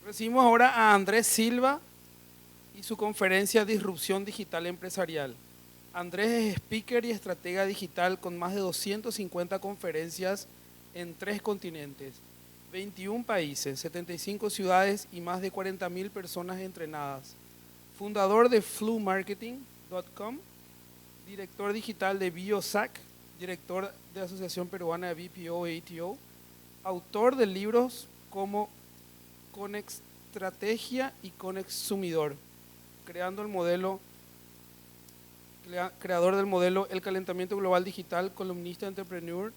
Recibimos ahora a Andrés Silva y su conferencia Disrupción Digital Empresarial. Andrés es speaker y estratega digital con más de 250 conferencias en 3 continentes, 21 países, 75 ciudades y más de 40.000 personas entrenadas. Fundador de flumarketing.com, director digital de Biosac, director de Asociación Peruana de BPO e ATO, autor de libros como Conextrategia y Conexsumidor, creador del modelo El Calentamiento Global Digital, columnista entrepreneur,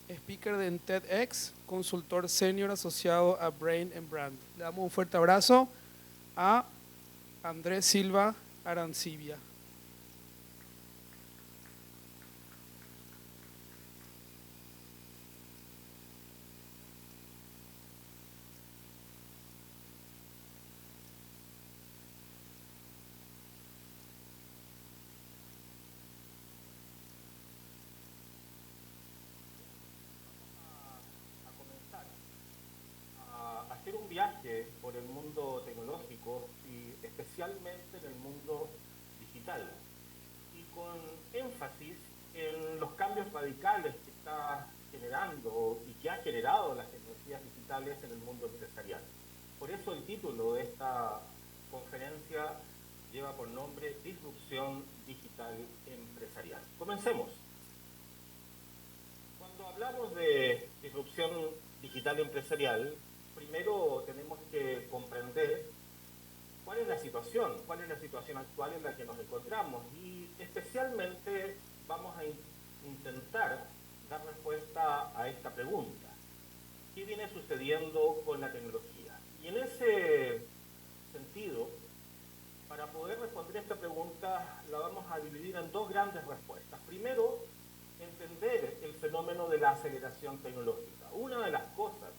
speaker de TEDx, consultor senior asociado a Brain and Brand. Le damos un fuerte abrazo a Andrés Silva Arancibia. Hacer un viaje por el mundo tecnológico y especialmente en el mundo digital y con énfasis en los cambios radicales que está generando y que ha generado las tecnologías digitales en el mundo empresarial. Por eso el título de esta conferencia lleva por nombre Disrupción Digital Empresarial. Comencemos. Cuando hablamos de disrupción digital empresarial, primero tenemos que comprender cuál es la situación actual en la que nos encontramos y especialmente vamos a intentar dar respuesta a esta pregunta. ¿Qué viene sucediendo con la tecnología? Y en ese sentido, para poder responder esta pregunta, la vamos a dividir en dos grandes respuestas. Primero, entender el fenómeno de la aceleración tecnológica. Una de las cosas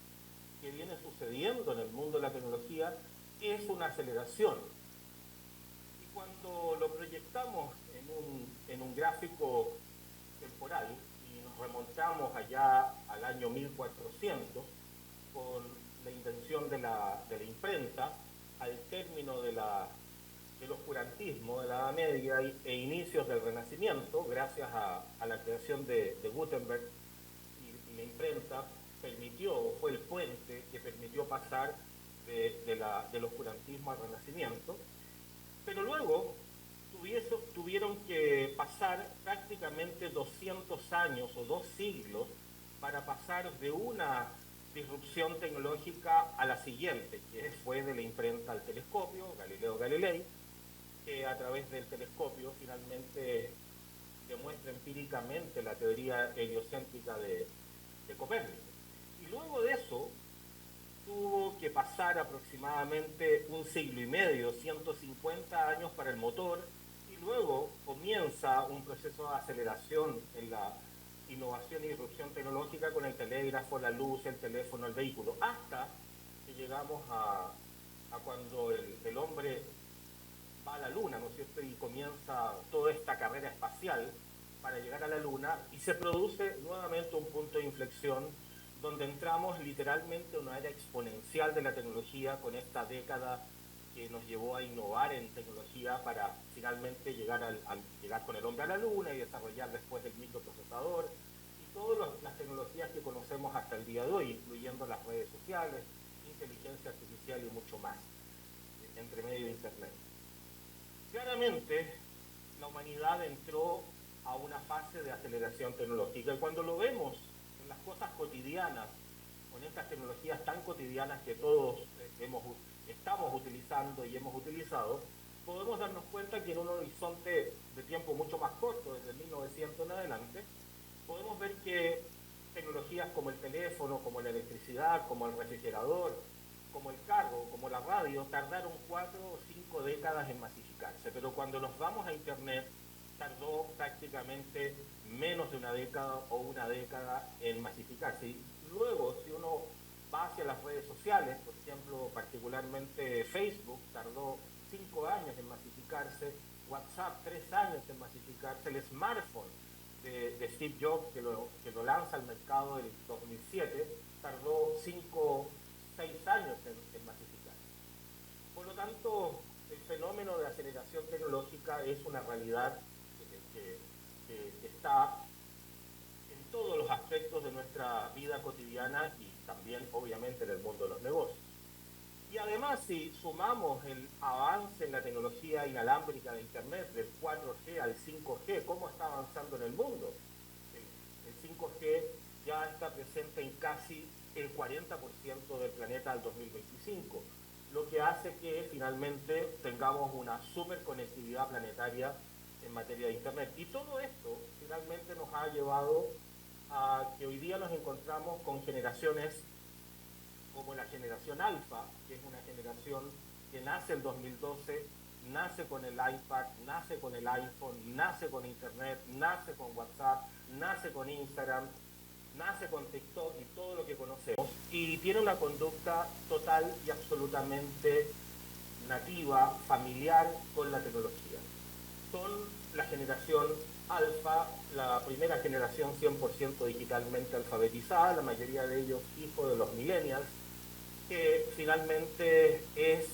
que viene sucediendo en el mundo de la tecnología es una aceleración. Y cuando lo proyectamos en un gráfico temporal y nos remontamos allá al año 1400 con la invención de la imprenta, al término del oscurantismo de la Edad Media e inicios del Renacimiento, gracias a la creación de Gutenberg y la imprenta, fue el puente que permitió pasar del oscurantismo al Renacimiento, pero luego tuvieron que pasar prácticamente 200 años o 2 siglos para pasar de una disrupción tecnológica a la siguiente, que fue de la imprenta al telescopio, Galileo Galilei, que a través del telescopio finalmente demuestra empíricamente la teoría heliocéntrica de Copérnico. Y luego de eso tuvo que pasar aproximadamente 1 siglo y medio, 150 años para el motor, y luego comienza un proceso de aceleración en la innovación y disrupción tecnológica con el telégrafo, la luz, el teléfono, el vehículo, hasta que llegamos a cuando el hombre va a la Luna, ¿no es cierto? Y comienza toda esta carrera espacial para llegar a la Luna y se produce nuevamente un punto de inflexión donde entramos literalmente en una era exponencial de la tecnología con esta década que nos llevó a innovar en tecnología para finalmente llegar con el hombre a la Luna y desarrollar después el microprocesador y todas las tecnologías que conocemos hasta el día de hoy, incluyendo las redes sociales, inteligencia artificial y mucho más, entre medio de Internet. Claramente, la humanidad entró a una fase de aceleración tecnológica y cuando lo vemos en las cosas cotidianas, con estas tecnologías tan cotidianas que todos estamos utilizando y hemos utilizado, podemos darnos cuenta que en un horizonte de tiempo mucho más corto, desde 1900 en adelante, podemos ver que tecnologías como el teléfono, como la electricidad, como el refrigerador, como el carro, como la radio, tardaron 4 o 5 décadas en masificarse, pero cuando nos vamos a Internet, tardó prácticamente menos de una década o una década en masificarse. Y luego, si uno va hacia las redes sociales, por ejemplo, particularmente Facebook, tardó 5 años en masificarse, WhatsApp 3 años en masificarse, el smartphone de Steve Jobs, que lo lanza al mercado en 2007, tardó 6 años en masificar. tanto, el fenómeno de aceleración tecnológica es una realidad que está en todos los aspectos de nuestra vida cotidiana y también, obviamente, en el mundo de los negocios. Y además, si sumamos el avance en la tecnología inalámbrica de Internet, del 4G al 5G, ¿cómo está avanzando en el mundo? El 5G ya está presente en casi el 40% del planeta al 2025, lo que hace que finalmente tengamos una superconectividad planetaria en materia de Internet. Y todo esto finalmente nos ha llevado a que hoy día nos encontramos con generaciones como la generación alfa, que es una generación que nace en 2012, nace con el iPad, nace con el iPhone, nace con Internet, nace con WhatsApp, nace con Instagram, nace con TikTok y todo lo que conocemos, y tiene una conducta total y absolutamente nativa, familiar con la tecnología. Son la generación alfa, la primera generación 100% digitalmente alfabetizada, la mayoría de ellos hijos de los millennials, que finalmente es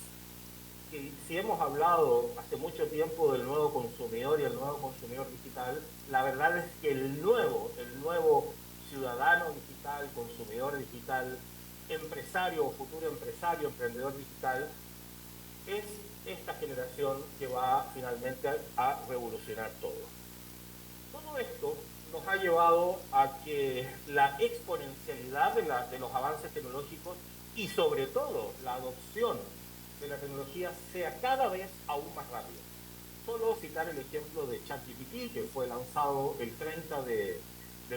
que si hemos hablado hace mucho tiempo del nuevo consumidor y el nuevo consumidor digital, la verdad es que el nuevo ciudadano digital, consumidor digital, empresario o futuro empresario, emprendedor digital, es esta generación que va finalmente a revolucionar todo. Todo esto nos ha llevado a que la exponencialidad de los avances tecnológicos y sobre todo la adopción de la tecnología sea cada vez aún más rápida. Solo citar el ejemplo de ChatGPT, que fue lanzado el 30 de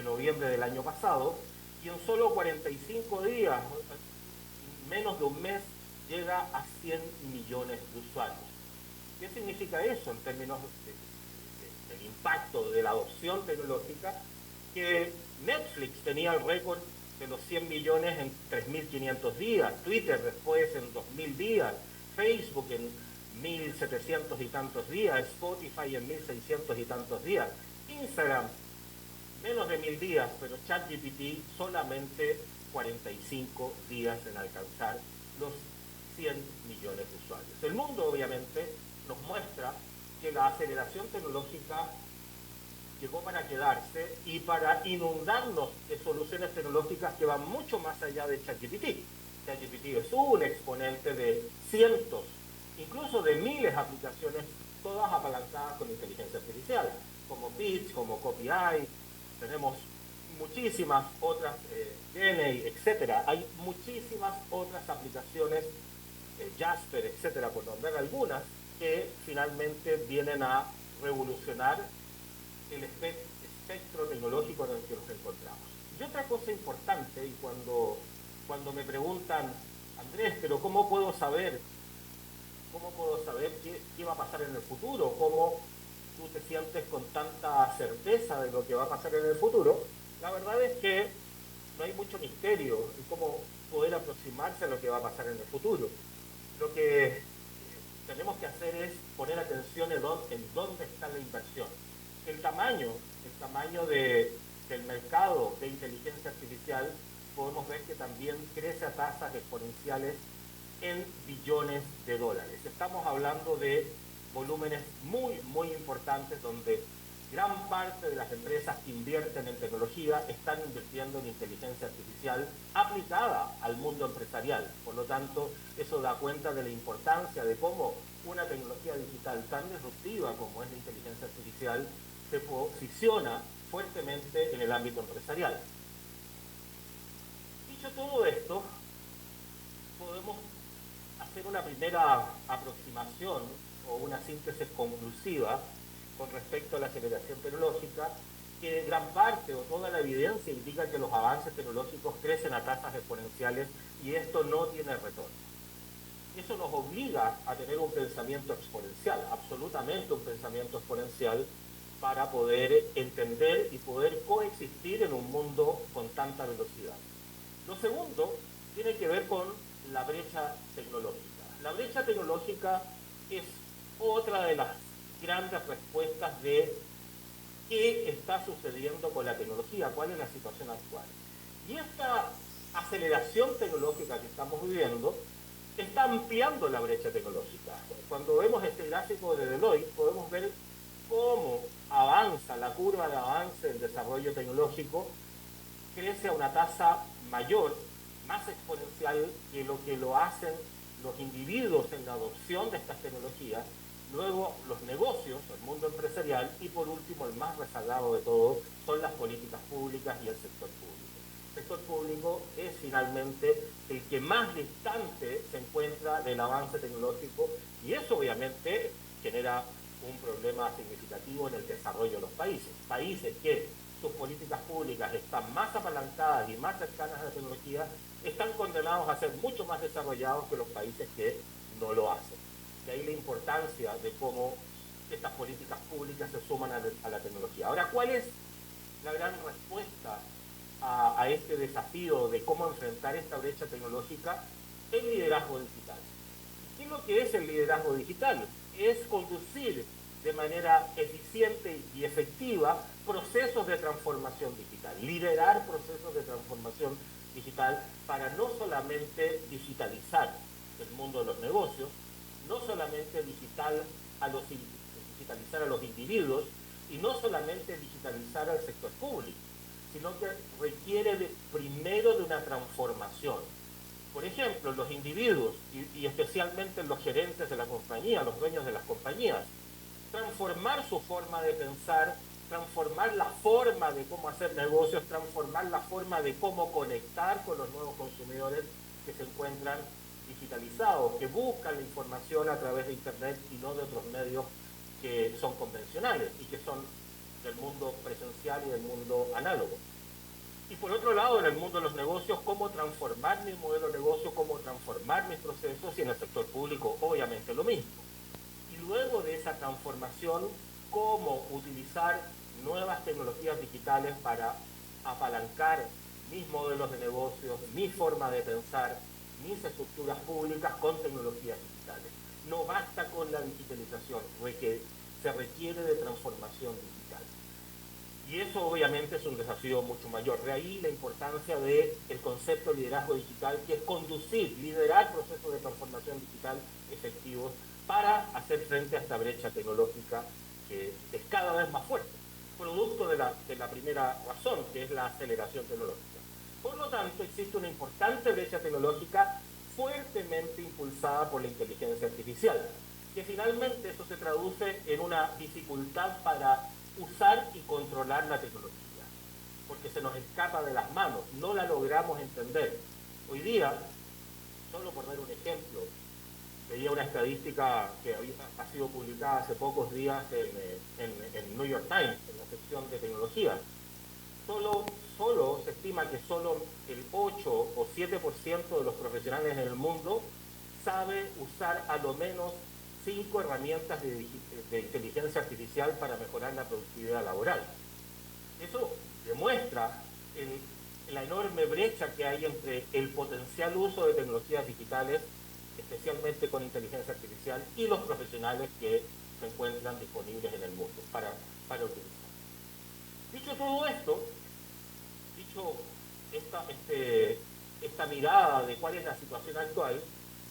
noviembre del año pasado, y en solo 45 días, menos de un mes, llega a 100 millones de usuarios. ¿Qué significa eso en términos del impacto de la adopción tecnológica? Que Netflix tenía el récord de los 100 millones en 3.500 días, Twitter después en 2.000 días, Facebook en 1.700 y tantos días, Spotify en 1.600 y tantos días, Instagram menos de 1.000 días, pero ChatGPT solamente 45 días en alcanzar los 100 millones de usuarios. El mundo obviamente nos muestra que la aceleración tecnológica llegó para quedarse y para inundarnos de soluciones tecnológicas que van mucho más allá de ChatGPT. ChatGPT es un exponente de cientos, incluso de miles de aplicaciones, todas apalancadas con inteligencia artificial, como Pitch, como CopyEye, tenemos muchísimas otras, DNA, etcétera. Hay muchísimas otras aplicaciones, Jasper, etcétera, por nombrar algunas, que finalmente vienen a revolucionar el espectro tecnológico en el que nos encontramos. Y otra cosa importante, y cuando me preguntan, Andrés, pero ¿cómo puedo saber qué va a pasar en el futuro? ¿Cómo tú te sientes con tanta certeza de lo que va a pasar en el futuro? La verdad es que no hay mucho misterio en cómo poder aproximarse a lo que va a pasar en el futuro. Lo que tenemos que hacer es poner atención en dónde está la inversión. El tamaño del mercado de inteligencia artificial podemos ver que también crece a tasas exponenciales en billones de dólares. Estamos hablando de volúmenes muy, muy importantes donde gran parte de las empresas que invierten en tecnología están invirtiendo en inteligencia artificial aplicada al mundo empresarial. Por lo tanto, eso da cuenta de la importancia de cómo una tecnología digital tan disruptiva como es la inteligencia artificial se posiciona fuertemente en el ámbito empresarial. Dicho todo esto, podemos hacer una primera aproximación o una síntesis conclusiva con respecto a la aceleración tecnológica, que gran parte o toda la evidencia indica que los avances tecnológicos crecen a tasas exponenciales y esto no tiene retorno. Eso nos obliga a tener un pensamiento exponencial, absolutamente un pensamiento exponencial, para poder entender y poder coexistir en un mundo con tanta velocidad. Lo segundo tiene que ver con la brecha tecnológica. La brecha tecnológica es otra de las grandes respuestas de qué está sucediendo con la tecnología, cuál es la situación actual. Y esta aceleración tecnológica que estamos viviendo está ampliando la brecha tecnológica. Cuando vemos este gráfico de Deloitte, podemos ver cómo avanza la curva de avance del desarrollo tecnológico, crece a una tasa mayor, más exponencial que lo hacen los individuos en la adopción de estas tecnologías, luego los negocios, el mundo empresarial, y por último, el más rezagado de todo, son las políticas públicas y el sector público. El sector público es finalmente el que más distante se encuentra del avance tecnológico, y eso obviamente genera un problema significativo en el desarrollo de los países. Países que sus políticas públicas están más apalancadas y más cercanas a la tecnología, están condenados a ser mucho más desarrollados que los países que no lo hacen. De ahí la importancia de cómo estas políticas públicas se suman a la tecnología. Ahora, ¿cuál es la gran respuesta a este desafío de cómo enfrentar esta brecha tecnológica? El liderazgo digital. ¿Qué es lo que es el liderazgo digital? Es conducir de manera eficiente y efectiva procesos de transformación digital, liderar procesos de transformación digital para no solamente digitalizar el mundo de los negocios, no solamente digitalizar a los individuos y no solamente digitalizar al sector público, sino que requiere primero de una transformación. Por ejemplo, los individuos y especialmente los gerentes de la compañía, los dueños de las compañías, transformar su forma de pensar, transformar la forma de cómo hacer negocios, transformar la forma de cómo conectar con los nuevos consumidores que se encuentran digitalizados, que buscan la información a través de Internet y no de otros medios que son convencionales y que son del mundo presencial y del mundo análogo. Y por otro lado, en el mundo de los negocios, cómo transformar mi modelo de negocio, cómo transformar mis procesos, y en el sector público, obviamente, lo mismo. Y luego de esa transformación, cómo utilizar nuevas tecnologías digitales para apalancar mis modelos de negocios, mi forma de pensar, mis estructuras públicas con tecnologías digitales. No basta con la digitalización, se requiere de transformación digital. Y eso obviamente es un desafío mucho mayor. De ahí la importancia del concepto de liderazgo digital, que es conducir, liderar procesos de transformación digital efectivos para hacer frente a esta brecha tecnológica que es cada vez más fuerte, producto de la primera razón, que es la aceleración tecnológica. Por lo tanto, existe una importante brecha tecnológica fuertemente impulsada por la inteligencia artificial, que finalmente eso se traduce en una dificultad para usar y controlar la tecnología, porque se nos escapa de las manos, no la logramos entender. Hoy día, solo por dar un ejemplo, veía una estadística que ha sido publicada hace pocos días en New York Times, en la sección de tecnología. Se estima que solo el 8 o 7% de los profesionales en el mundo sabe usar a lo menos 5 herramientas de inteligencia artificial para mejorar la productividad laboral. Eso demuestra la enorme brecha que hay entre el potencial uso de tecnologías digitales, especialmente con inteligencia artificial, y los profesionales que se encuentran disponibles en el mundo para utilizar. Dicho todo esto, dicho esta mirada de cuál es la situación actual,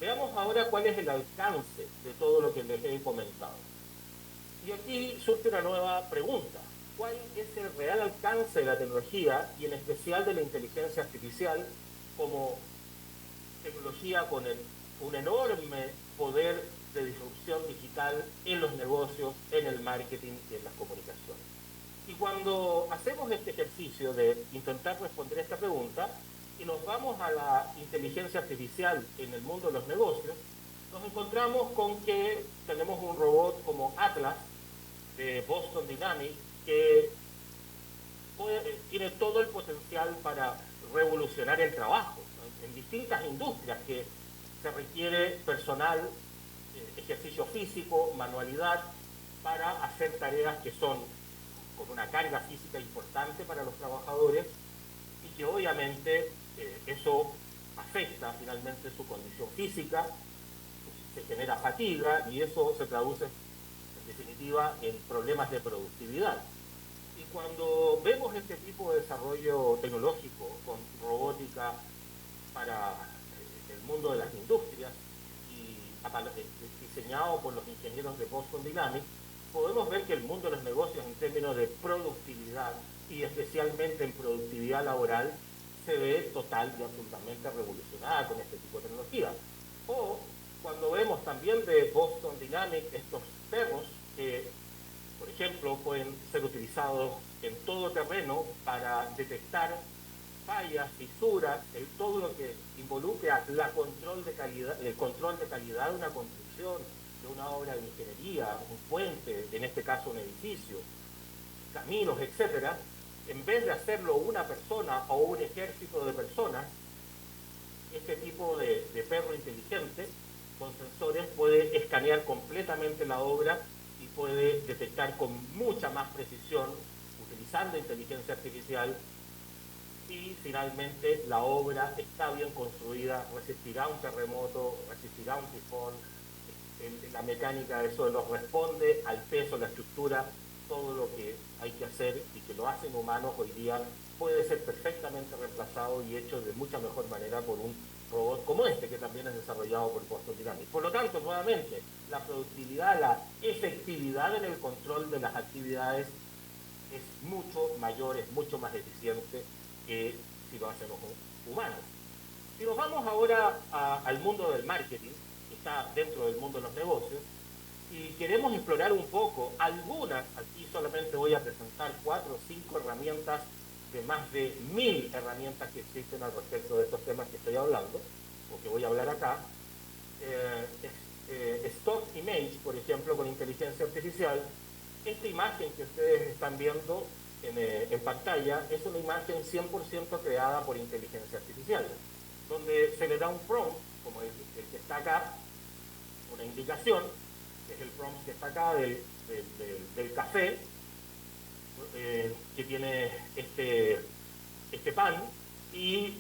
veamos ahora cuál es el alcance de todo lo que les he comentado. Y aquí surge una nueva pregunta. ¿Cuál es el real alcance de la tecnología y en especial de la inteligencia artificial como tecnología con un enorme poder de disrupción digital en los negocios, en el marketing y en las comunicaciones? Y cuando hacemos este ejercicio de intentar responder esta pregunta y nos vamos a la inteligencia artificial en el mundo de los negocios, nos encontramos con que tenemos un robot como Atlas de Boston Dynamics que tiene todo el potencial para revolucionar el trabajo en distintas industrias que se requiere personal, ejercicio físico, manualidad, para hacer tareas que son con una carga física importante para los trabajadores y que obviamente eso afecta finalmente su condición física, se genera fatiga y eso se traduce en definitiva en problemas de productividad. Y cuando vemos este tipo de desarrollo tecnológico con robótica para el mundo de las industrias, diseñado por los ingenieros de Boston Dynamics, podemos ver que el mundo de los negocios en términos de productividad y especialmente en productividad laboral se ve total y absolutamente revolucionada con este tipo de tecnología. O cuando vemos también de Boston Dynamics estos perros que, por ejemplo, pueden ser utilizados en todo terreno para detectar fallas, fisuras, todo lo que involucra el control de calidad de una construcción, de una obra de ingeniería, un puente, en este caso un edificio, caminos, etcétera, en vez de hacerlo una persona o un ejército de personas, este tipo de perro inteligente con sensores puede escanear completamente la obra y puede detectar con mucha más precisión, utilizando inteligencia artificial, y finalmente la obra está bien construida, resistirá un terremoto, resistirá un tifón, la mecánica de suelo responde al peso, la estructura, todo lo que hay que hacer y que lo hacen humanos hoy día puede ser perfectamente reemplazado y hecho de mucha mejor manera por un robot como este, que también es desarrollado por Boston Dynamics. Por lo tanto, nuevamente, la productividad, la efectividad en el control de las actividades es mucho mayor, es mucho más eficiente que si lo hacen los humanos. Si nos vamos ahora al mundo del marketing, que está dentro del mundo de los negocios, y queremos explorar un poco algunas, aquí solamente voy a presentar 4 o 5 herramientas de más de 1000 herramientas que existen al respecto de estos temas que estoy hablando, o que voy a hablar acá. Stock Image, por ejemplo, con inteligencia artificial. Esta imagen que ustedes están viendo en pantalla es una imagen 100% creada por inteligencia artificial, donde se le da un prompt, como el que está acá, una indicación, que es el prompt que está acá del café, que tiene este pan, y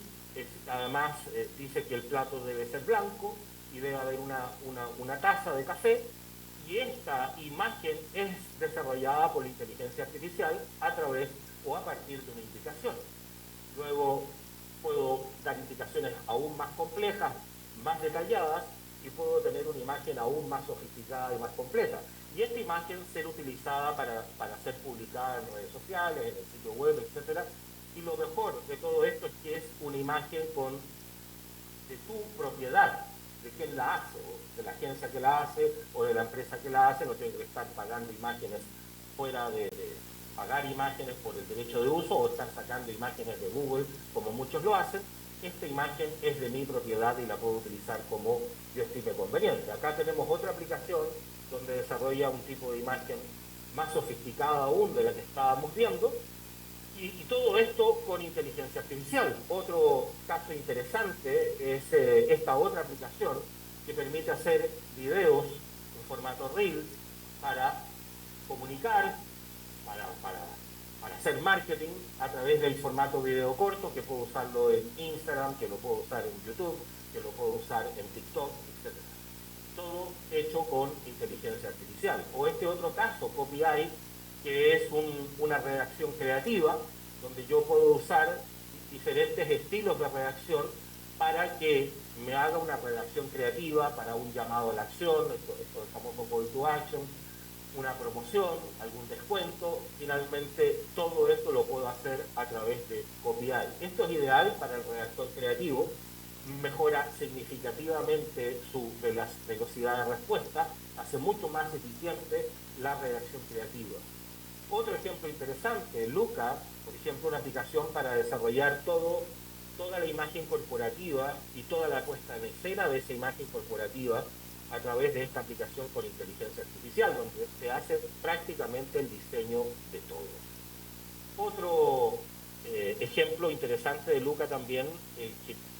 además dice que el plato debe ser blanco y debe haber una taza de café, y esta imagen es desarrollada por la inteligencia artificial a través o a partir de una indicación. Luego puedo dar indicaciones aún más complejas, más detalladas, y puedo tener una imagen aún más sofisticada y más completa. Y esta imagen ser utilizada para ser publicada en redes sociales, en el sitio web, etc. Y lo mejor de todo esto es que es una imagen de tu propiedad, de quién la hace, o de la agencia que la hace, o de la empresa que la hace. No tengo que estar pagando imágenes fuera de pagar imágenes por el derecho de uso, o estar sacando imágenes de Google, como muchos lo hacen. Esta imagen es de mi propiedad y la puedo utilizar como yo estime conveniente. Acá tenemos otra aplicación donde desarrolla un tipo de imagen más sofisticada aún de la que estábamos viendo, y todo esto con inteligencia artificial. Otro caso interesante es esta otra aplicación que permite hacer videos en formato Reels para comunicar, para hacer marketing a través del formato video corto, que puedo usarlo en Instagram, que lo puedo usar en YouTube, que lo puedo usar en TikTok, etc. Todo hecho con inteligencia artificial. O este otro caso, CopyEye, que es una redacción creativa, donde yo puedo usar diferentes estilos de redacción para que me haga una redacción creativa para un llamado a la acción, esto es el famoso call to action, una promoción, algún descuento. Finalmente, todo esto lo puedo hacer a través de CopyEye. Esto es ideal para el redactor creativo, mejora significativamente su velocidad de respuesta, hace mucho más eficiente la redacción creativa. Otro ejemplo interesante, Luca, por ejemplo, una aplicación para desarrollar toda la imagen corporativa y toda la puesta en escena de esa imagen corporativa a través de esta aplicación con inteligencia artificial, donde se hace prácticamente el diseño de todo. Otro ejemplo interesante de Luca también,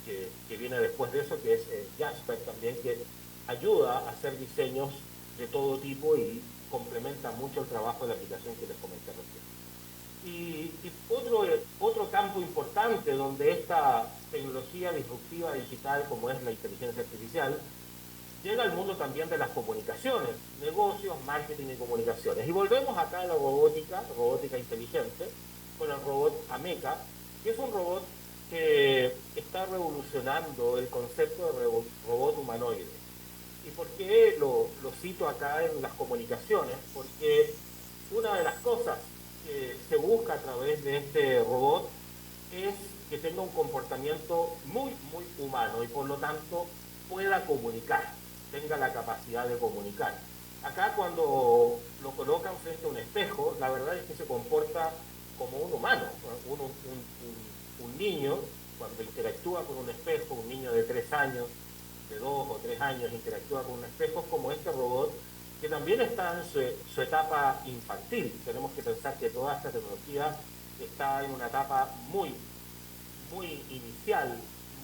que viene después de eso, que es Jasper también, que ayuda a hacer diseños de todo tipo y complementa mucho el trabajo de la aplicación que les comenté recién. Y otro campo importante donde esta tecnología disruptiva digital, como es la inteligencia artificial, llega al mundo también de las comunicaciones, negocios, marketing y comunicaciones. Y volvemos acá a la robótica inteligente, con el robot Ameca, que es un robot que está revolucionando el concepto de robot humanoide. ¿Y por qué lo cito acá en las comunicaciones? Porque una de las cosas que se busca a través de este robot es que tenga un comportamiento muy, muy humano y por lo tanto pueda comunicar, tenga la capacidad de comunicar. Acá cuando lo colocan frente a un espejo, la verdad es que se comporta como un humano, un niño cuando interactúa con un espejo, un niño de 3 años, de 2 o 3 años interactúa con un espejo, es como este robot que también está en su etapa infantil. Tenemos que pensar que toda esta tecnología está en una etapa muy, muy inicial,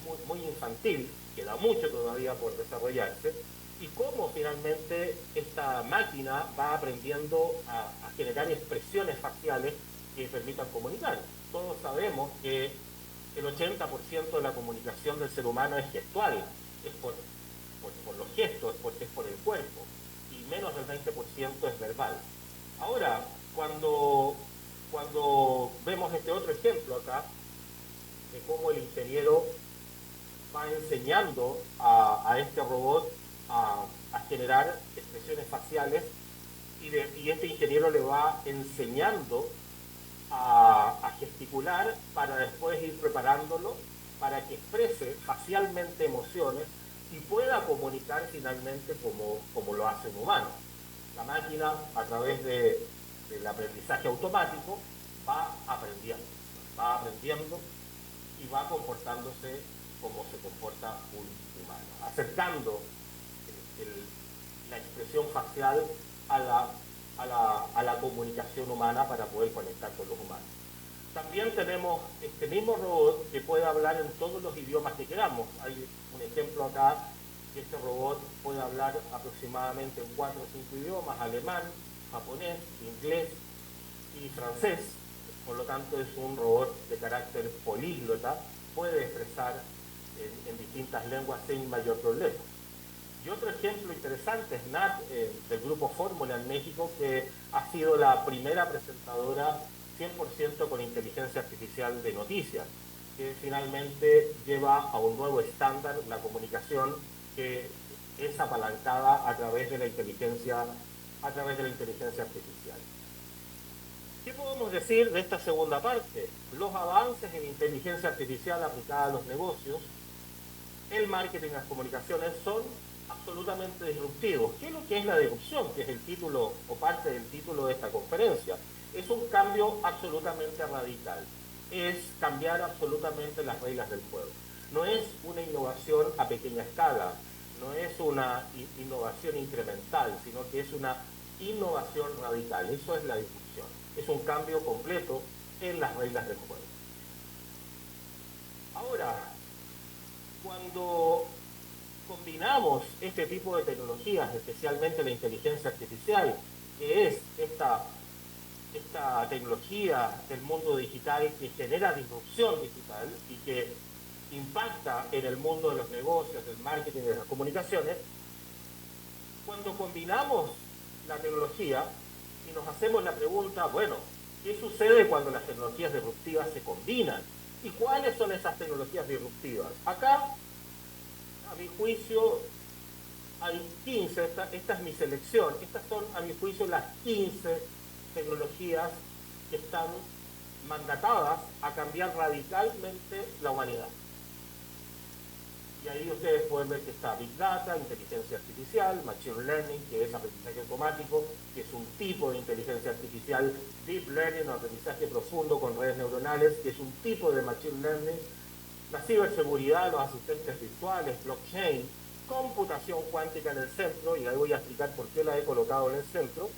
muy, muy infantil, queda mucho todavía por desarrollarse, y cómo finalmente esta máquina va aprendiendo a generar expresiones faciales que permitan comunicar. Todos sabemos que el 80% de la comunicación del ser humano es gestual, es por los gestos, es por el cuerpo, y menos del 20% es verbal. Ahora, cuando vemos este otro ejemplo acá, de cómo el ingeniero va enseñando a este robot a generar expresiones faciales y este ingeniero le va enseñando a gesticular para después ir preparándolo para que exprese facialmente emociones y pueda comunicar finalmente como lo hace un humano. La máquina, a través del aprendizaje automático, va aprendiendo y va comportándose como se comporta un humano, acercando la expresión facial a la comunicación humana para poder conectar con los humanos. También tenemos este mismo robot que puede hablar en todos los idiomas que queramos. Hay un ejemplo acá que este robot puede hablar aproximadamente en 4 o 5 idiomas: alemán, japonés, inglés y francés. Por lo tanto, es un robot de carácter políglota, puede expresar en distintas lenguas sin mayor problema. Y otro ejemplo interesante es Nat, del Grupo Fórmula en México, que ha sido la primera presentadora 100% con inteligencia artificial de noticias, que finalmente lleva a un nuevo estándar la comunicación que es apalancada a través de la inteligencia artificial. ¿Qué podemos decir de esta segunda parte? Los avances en inteligencia artificial aplicada a los negocios, el marketing y las comunicaciones son absolutamente disruptivos. ¿Qué es lo que es la disrupción? Que es el título o parte del título de esta conferencia. Es un cambio absolutamente radical. Es cambiar absolutamente las reglas del juego. No es una innovación a pequeña escala, no es una innovación incremental, sino que es una innovación radical. Eso es la disrupción. Es un cambio completo en las reglas del juego. Ahora, cuando combinamos este tipo de tecnologías, especialmente la inteligencia artificial, que es esta tecnología del mundo digital que genera disrupción digital y que impacta en el mundo de los negocios, del marketing y de las comunicaciones, cuando combinamos la tecnología y nos hacemos la pregunta, bueno, ¿qué sucede cuando las tecnologías disruptivas se combinan? ¿Y cuáles son esas tecnologías disruptivas? Acá, a mi juicio, hay 15, esta es mi selección, estas son, a mi juicio, las 15 tecnologías que están mandatadas a cambiar radicalmente la humanidad. Y ahí ustedes pueden ver que está Big Data, inteligencia artificial, Machine Learning, que es aprendizaje automático, que es un tipo de inteligencia artificial, Deep Learning, aprendizaje profundo con redes neuronales, que es un tipo de Machine Learning, la ciberseguridad, los asistentes virtuales, blockchain, computación cuántica en el centro, y ahí voy a explicar por qué la he colocado en el centro,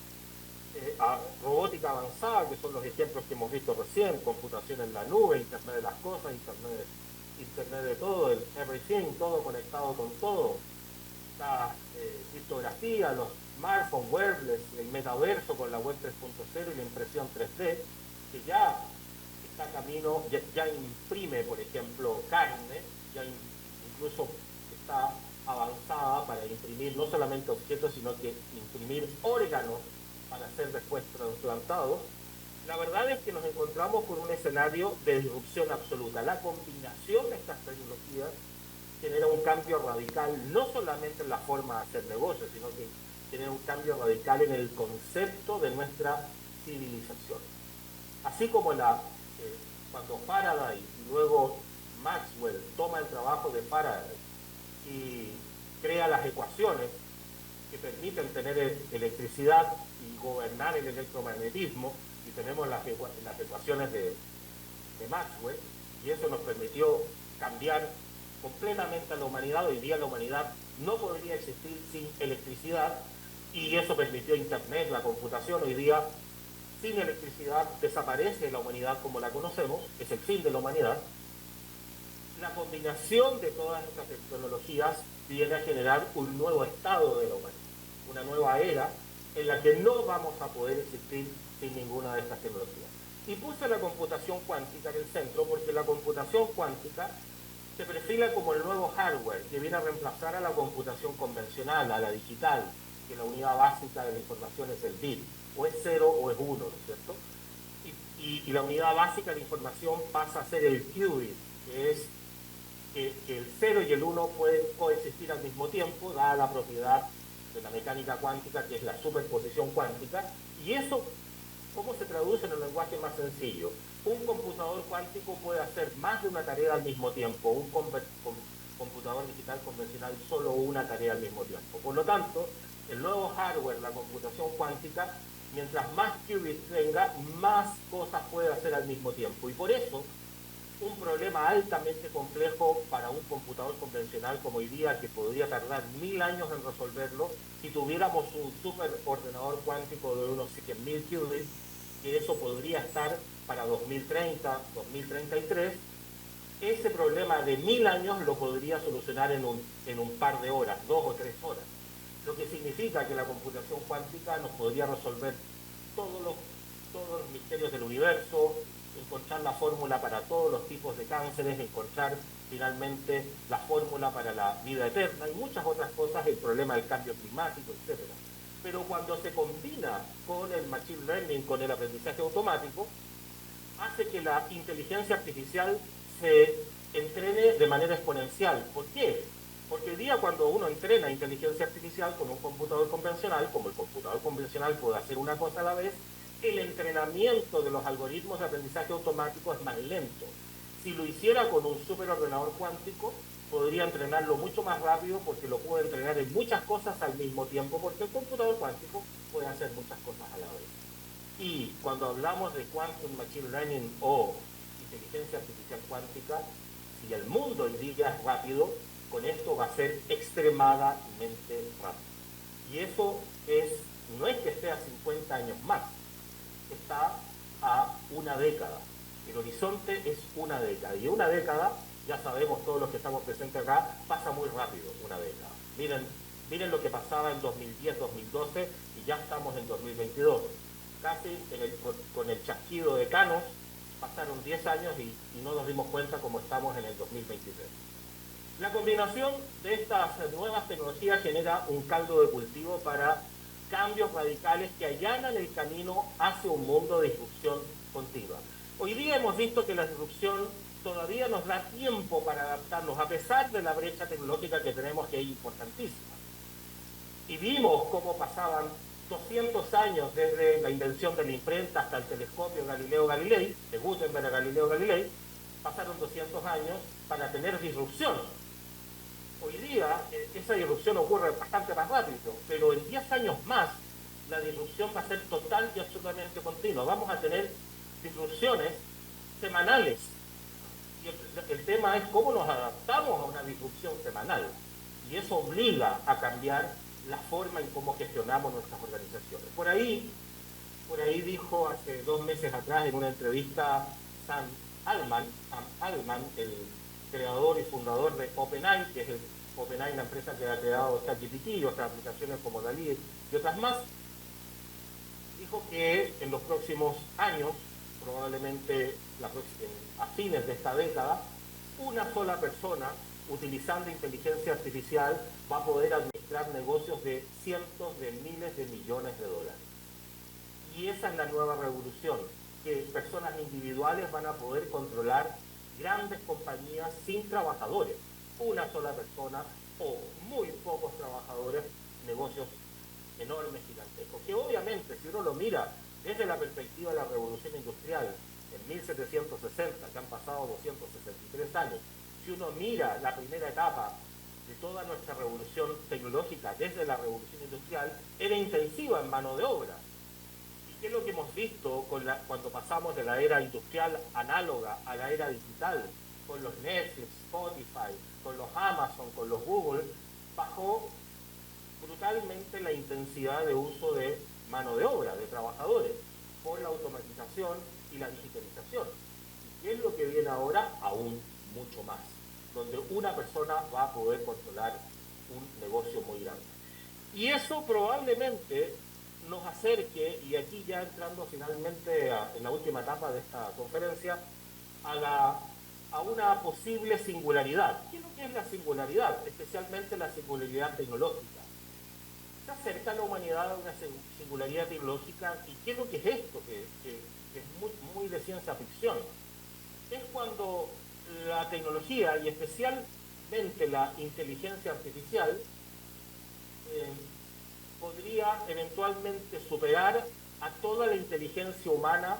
robótica avanzada, que son los ejemplos que hemos visto recién, computación en la nube, Internet de las cosas, Internet de todo, el everything, todo conectado con todo, la criptografía, los smartphones, wearables, el metaverso con la web 3.0 y la impresión 3D, que ya está camino, ya imprime, por ejemplo, carne, ya incluso está avanzada para imprimir no solamente objetos, sino que imprimir órganos para ser después trasplantados. La verdad es que nos encontramos con un escenario de disrupción absoluta. La combinación de estas tecnologías genera un cambio radical, no solamente en la forma de hacer negocios, sino que genera un cambio radical en el concepto de nuestra civilización. Así como cuando Faraday y luego Maxwell toma el trabajo de Faraday y crea las ecuaciones que permiten tener electricidad y gobernar el electromagnetismo, y tenemos las ecuaciones de Maxwell, y eso nos permitió cambiar completamente a la humanidad. Hoy día la humanidad no podría existir sin electricidad, y eso permitió Internet, la computación. Hoy día, sin electricidad, desaparece la humanidad como la conocemos, es el fin de la humanidad. La combinación de todas estas tecnologías viene a generar un nuevo estado de la humanidad, una nueva era en la que no vamos a poder existir sin ninguna de estas tecnologías. Y puse la computación cuántica en el centro porque la computación cuántica se perfila como el nuevo hardware que viene a reemplazar a la computación convencional, a la digital, que la unidad básica de la información es el bit, o es 0 o es 1, ¿no es cierto? Y la unidad básica de la información pasa a ser el qubit, que es que el 0 y el 1 pueden coexistir al mismo tiempo, dada la propiedad de la mecánica cuántica, que es la superposición cuántica. Y eso, ¿cómo se traduce en el lenguaje más sencillo? Un computador cuántico puede hacer más de una tarea al mismo tiempo, un computador digital convencional solo una tarea al mismo tiempo. Por lo tanto, el nuevo hardware, la computación cuántica, mientras más qubits tenga, más cosas puede hacer al mismo tiempo. Y por eso, un problema altamente complejo para un computador convencional como hoy día, que podría tardar 1000 años en resolverlo, si tuviéramos un superordenador cuántico de unos 100.000 qubits, que eso podría estar para 2030, 2033, ese problema de 1000 años lo podría solucionar en un par de horas, 2 o 3 horas. Lo que significa que la computación cuántica nos podría resolver todos los misterios del universo, encontrar la fórmula para todos los tipos de cánceres, encontrar finalmente la fórmula para la vida eterna y muchas otras cosas, el problema del cambio climático, etc. Pero cuando se combina con el machine learning, con el aprendizaje automático, hace que la inteligencia artificial se entrene de manera exponencial. ¿Por qué? Porque hoy día, cuando uno entrena inteligencia artificial con un computador convencional, como el computador convencional puede hacer una cosa a la vez, el entrenamiento de los algoritmos de aprendizaje automático es más lento. Si lo hiciera con un superordenador cuántico, podría entrenarlo mucho más rápido, porque lo puede entrenar en muchas cosas al mismo tiempo, porque el computador cuántico puede hacer muchas cosas a la vez. Y cuando hablamos de Quantum Machine Learning o inteligencia artificial cuántica, si el mundo hoy día es rápido, con esto va a ser extremadamente rápido. Y eso no es que esté a 50 años más, está a una década. El horizonte es una década. Y una década, ya sabemos todos los que estamos presentes acá, pasa muy rápido una década. Miren lo que pasaba en 2010, 2012 y ya estamos en 2022. Casi con el chasquido de Canos pasaron 10 años y no nos dimos cuenta cómo estamos en el 2023. La combinación de estas nuevas tecnologías genera un caldo de cultivo para cambios radicales que allanan el camino hacia un mundo de disrupción continua. Hoy día hemos visto que la disrupción todavía nos da tiempo para adaptarnos, a pesar de la brecha tecnológica que tenemos, que es importantísima. Y vimos cómo pasaban 200 años desde la invención de la imprenta hasta el telescopio Galileo Galilei, de Gutenberg a Galileo Galilei, pasaron 200 años para tener disrupción. Hoy día esa disrupción ocurre bastante más rápido, pero en 10 años más la disrupción va a ser total y absolutamente continua. Vamos a tener disrupciones semanales. Y el tema es cómo nos adaptamos a una disrupción semanal. Y eso obliga a cambiar la forma en cómo gestionamos nuestras organizaciones. Por ahí dijo hace 2 meses atrás en una entrevista Sam Altman, el creador y fundador de OpenAI, que es OpenAI, la empresa que ha creado ChatGPT y otras aplicaciones como DALL-E y otras más, dijo que en los próximos años, probablemente a fines de esta década, una sola persona, utilizando inteligencia artificial, va a poder administrar negocios de cientos de miles de millones de dólares. Y esa es la nueva revolución, que personas individuales van a poder controlar grandes compañías sin trabajadores. una sola persona o muy pocos trabajadores, negocios enormes, gigantescos, que obviamente si uno lo mira desde la perspectiva de la revolución industrial en 1760, que han pasado 263 años, si uno mira la primera etapa de toda nuestra revolución tecnológica desde la revolución industrial, era intensiva en mano de obra. ¿Y qué es lo que hemos visto cuando pasamos de la era industrial análoga a la era digital? Con los Netflix, Spotify, con los Amazon, con los Google, bajó brutalmente la intensidad de uso de mano de obra, de trabajadores, por la automatización y la digitalización. ¿Y qué es lo que viene ahora? Aún mucho más, donde una persona va a poder controlar un negocio muy grande. Y eso probablemente nos acerque, y aquí ya entrando finalmente en la última etapa de esta conferencia, a una posible singularidad. ¿Qué es lo que es la singularidad? Especialmente la singularidad tecnológica. Se acerca a la humanidad a una singularidad tecnológica, y ¿qué es lo que es esto? Que es muy de ciencia ficción. Es cuando la tecnología, y especialmente la inteligencia artificial, podría eventualmente superar a toda la inteligencia humana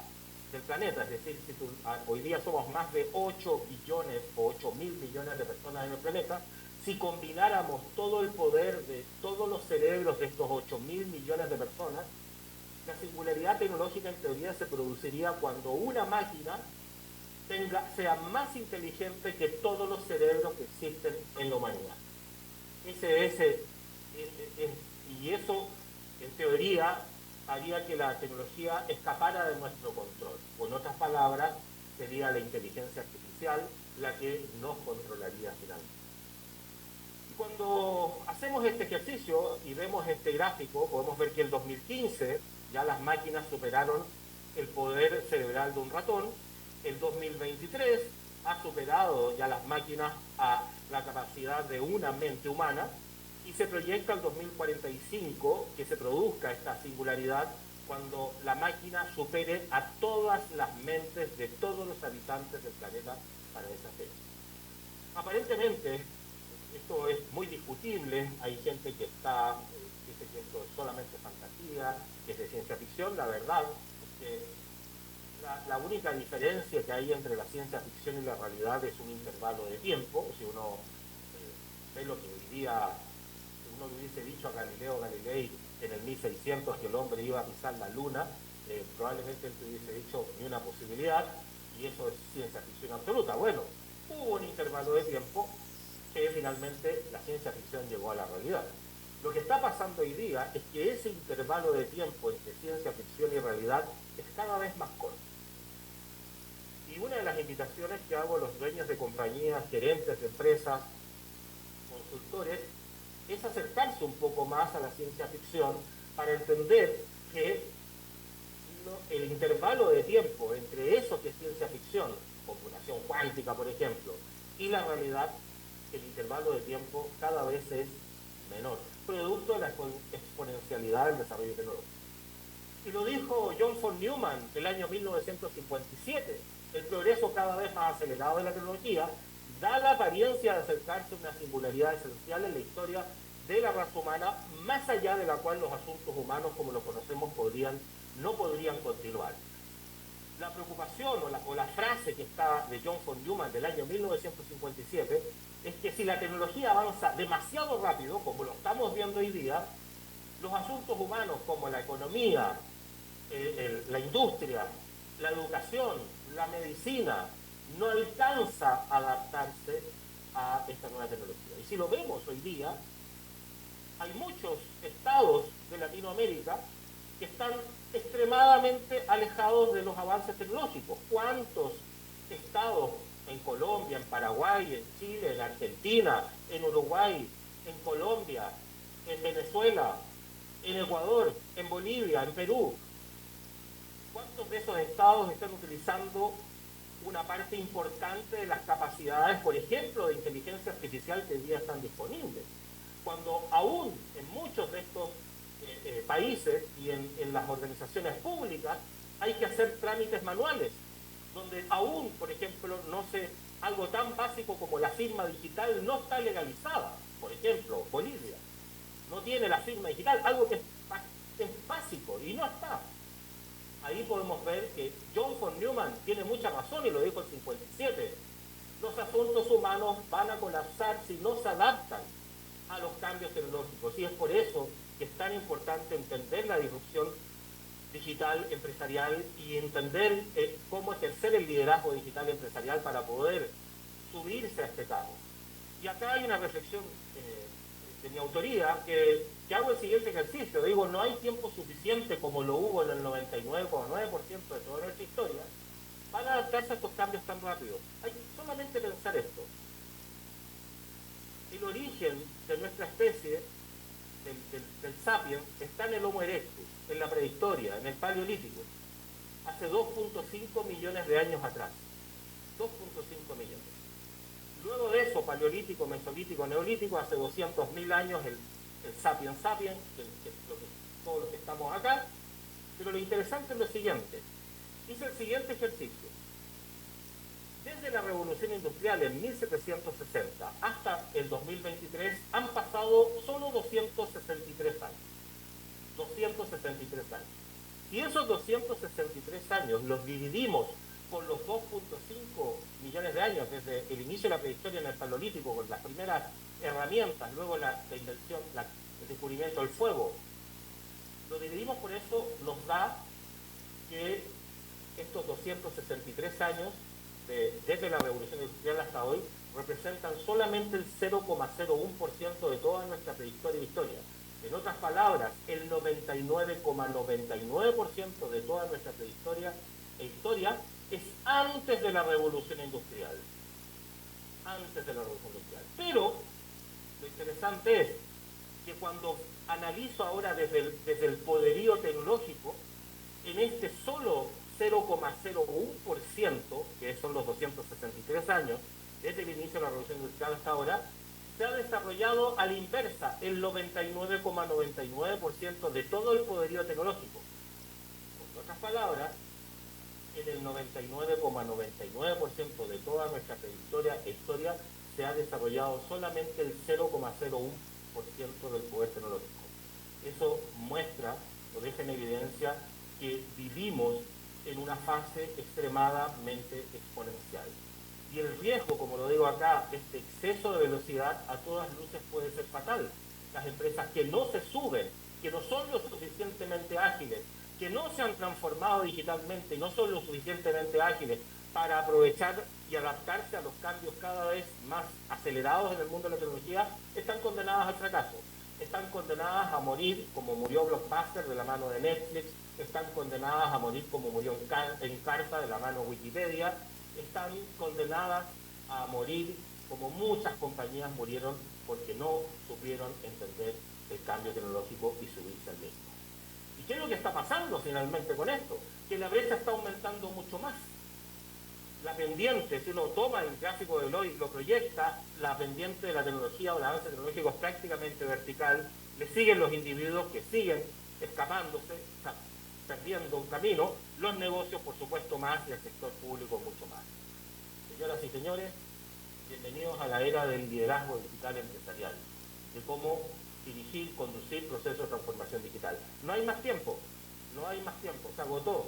del planeta. Es decir, si hoy día somos más de 8 billones o 8.000 millones de personas en el planeta, si combináramos todo el poder de todos los cerebros de estos 8.000 millones de personas, la singularidad tecnológica en teoría se produciría cuando una máquina sea más inteligente que todos los cerebros que existen en la humanidad. Y eso, en teoría, haría que la tecnología escapara de nuestro control. O en otras palabras, sería la inteligencia artificial la que nos controlaría finalmente. Y cuando hacemos este ejercicio y vemos este gráfico, podemos ver que en 2015 ya las máquinas superaron el poder cerebral de un ratón. El 2023 ha superado ya las máquinas a la capacidad de una mente humana, y se proyecta al 2045 que se produzca esta singularidad cuando la máquina supere a todas las mentes de todos los habitantes del planeta para esa fecha. Aparentemente, esto es muy discutible, hay gente que dice que esto es solamente fantasía, que es de ciencia ficción. La verdad es que la única diferencia que hay entre la ciencia ficción y la realidad es un intervalo de tiempo. Si uno ve lo que hoy día uno le hubiese dicho a Galileo Galilei en el 1600 que el hombre iba a pisar la luna, probablemente él te hubiese dicho ni una posibilidad, y eso es ciencia ficción absoluta. Bueno, hubo un intervalo de tiempo que finalmente la ciencia ficción llegó a la realidad. Lo que está pasando hoy día es que ese intervalo de tiempo entre ciencia ficción y realidad es cada vez más corto. Y una de las invitaciones que hago a los dueños de compañías, gerentes de empresas, consultores, es acercarse un poco más a la ciencia ficción para entender que el intervalo de tiempo entre eso que es ciencia ficción, computación cuántica por ejemplo, y la realidad, el intervalo de tiempo cada vez es menor, producto de la exponencialidad del desarrollo tecnológico. Y lo dijo John von Neumann el año 1957, el progreso cada vez más acelerado de la tecnología da la apariencia de acercarse a una singularidad esencial en la historia de la raza humana, más allá de la cual los asuntos humanos como los conocemos no podrían continuar. La preocupación o la frase que está de John von Neumann del año 1957 es que si la tecnología avanza demasiado rápido, como lo estamos viendo hoy día, los asuntos humanos como la economía, la industria, la educación, la medicina, no alcanza a adaptarse a esta nueva tecnología. Y si lo vemos hoy día, hay muchos estados de Latinoamérica que están extremadamente alejados de los avances tecnológicos. ¿Cuántos estados en Colombia, en Paraguay, en Chile, en Argentina, en Uruguay, en Colombia, en Venezuela, en Ecuador, en Bolivia, en Perú? ¿Cuántos de esos estados están utilizando una parte importante de las capacidades, por ejemplo, de inteligencia artificial que hoy día están disponibles? Cuando aún en muchos de estos países y en las organizaciones públicas hay que hacer trámites manuales, donde aún, por ejemplo, no se algo tan básico como la firma digital no está legalizada. Por ejemplo, Bolivia no tiene la firma digital, algo que es básico y no está. Ahí podemos ver que John von Neumann tiene mucha razón y lo dijo el 57. Los asuntos humanos van a colapsar si no se adaptan a los cambios tecnológicos. Y es por eso que es tan importante entender la disrupción digital empresarial y entender cómo ejercer el liderazgo digital empresarial para poder subirse a este carro. Y acá hay una reflexión de mi autoría que hago el siguiente ejercicio. Digo, no hay tiempo suficiente como lo hubo en el 99,9% de toda nuestra historia para adaptarse a estos cambios tan rápidos. Hay que solamente pensar esto. El origen de nuestra especie, del sapiens, está en el Homo erectus, en la prehistoria, en el Paleolítico, hace 2.5 millones de años atrás. 2.5 millones. Luego de eso, Paleolítico, Mesolítico, Neolítico, hace 200.000 años el sapiens sapiens, todos los que estamos acá. Pero lo interesante es lo siguiente. Hice el siguiente ejercicio. Desde la Revolución Industrial en 1760 hasta el 2023 han pasado solo 263 años. 263 años. Si esos 263 años los dividimos por los 2.5 millones de años desde el inicio de la prehistoria en el Paleolítico, con las primeras herramientas, luego la invención, el descubrimiento del fuego, lo dividimos por eso, nos da que estos 263 años desde la Revolución Industrial hasta hoy representan solamente el 0,01% de toda nuestra prehistoria e historia. En otras palabras, el 99,99% de toda nuestra prehistoria e historia es antes de la Revolución Industrial. Antes de la Revolución Industrial. Pero lo interesante es que cuando analizo ahora desde el poderío tecnológico, en este solo 0,01%, que son los 263 años, desde el inicio de la Revolución Industrial hasta ahora, se ha desarrollado a la inversa el 99,99% de todo el poderío tecnológico. En otras palabras, en el 99,99% de toda nuestra prehistoria e historia se ha desarrollado solamente el 0,01% del poder tecnológico. Eso muestra, lo deja en evidencia, que vivimos en una fase extremadamente exponencial. Y el riesgo, como lo digo acá, de este exceso de velocidad a todas luces puede ser fatal. Las empresas que no se suben, que no son lo suficientemente ágiles, que no se han transformado digitalmente y no son lo suficientemente ágiles para aprovechar y adaptarse a los cambios cada vez más acelerados en el mundo de la tecnología, están condenadas al fracaso. Están condenadas a morir como murió Blockbuster de la mano de Netflix, están condenadas a morir como murió Encarta de la mano de Wikipedia, están condenadas a morir como muchas compañías murieron porque no supieron entender el cambio tecnológico y subirse al mismo. ¿Y qué es lo que está pasando finalmente con esto? Que la brecha está aumentando mucho más. La pendiente, si uno toma el gráfico de Lloyd y lo proyecta, la pendiente de la tecnología o el avance tecnológico es prácticamente vertical, le siguen los individuos que siguen escapándose, o sea, perdiendo un camino, los negocios por supuesto más y el sector público mucho más. Señoras y señores, bienvenidos a la era del liderazgo digital empresarial, de cómo dirigir, conducir procesos de transformación digital. No hay más tiempo, se agotó.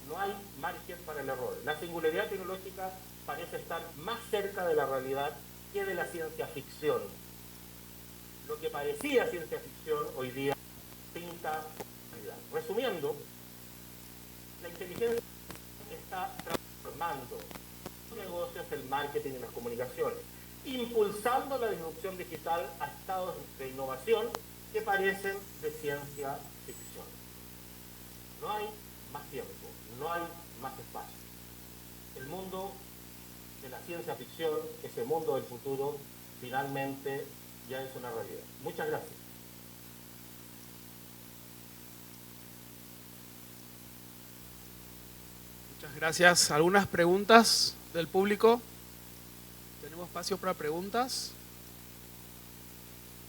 No hay margen para el error. La singularidad tecnológica parece estar más cerca de la realidad que de la ciencia ficción. Lo que parecía ciencia ficción hoy día pinta realidad. Resumiendo, la inteligencia está transformando los negocios, el marketing y las comunicaciones, impulsando la disrupción digital a estados de innovación que parecen de ciencia ficción. No hay más tiempo. No hay más espacio. El mundo de la ciencia ficción, ese mundo del futuro, finalmente ya es una realidad. Muchas gracias. Muchas gracias. ¿Algunas preguntas del público? ¿Tenemos espacio para preguntas?